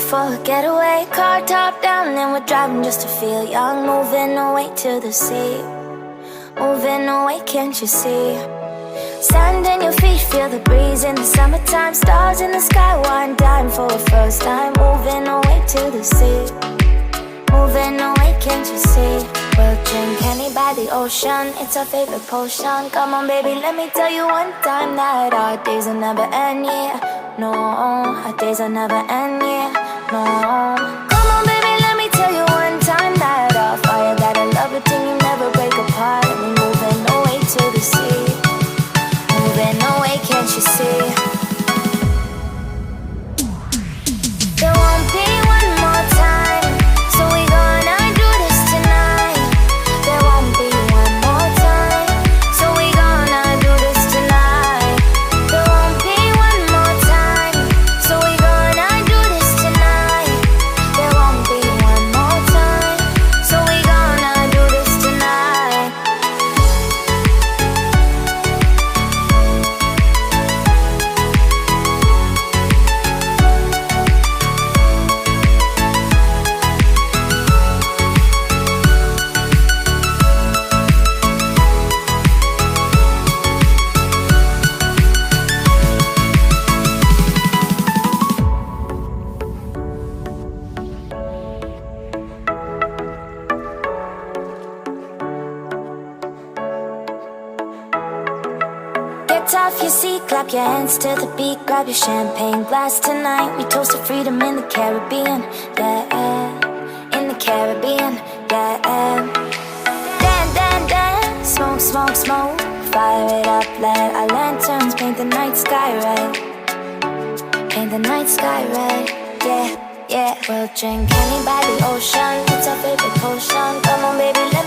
for a getaway. Car top down and we're driving just to feel young. Moving away to the sea, moving away, can't you see? Sand in your feet, feel the breeze in the summertime. Stars in the sky, one dime for a first time. Moving away to the sea, moving away, can't you see? We'll drink honey by the ocean, it's our favorite potion. Come on baby, let me tell you one time that our days will never end, yeah. No, our days will never end, yeah. No. Come on baby, let me tell you one time that our fire got a love routine, you never break apart. And we moving away to the sea, moving away, can't you see? There won't be one more time, so we gonna do this tonight. There won't be one more time, so we gonna do this tonight. There won't be one more time, so we gonna do this tonight. There won't be one more time, so we gonna do this tonight. Get off your seat, clap your hands to the beat. Grab your champagne glass tonight. We toast to freedom in the Caribbean, yeah. In the Caribbean, yeah. Dan, dan, dan, smoke, smoke, smoke. Fire it up, let our lanterns paint the night sky red. Paint the night sky red, yeah, yeah. We'll drink honey by the ocean, it's our favorite potion. Come on baby, let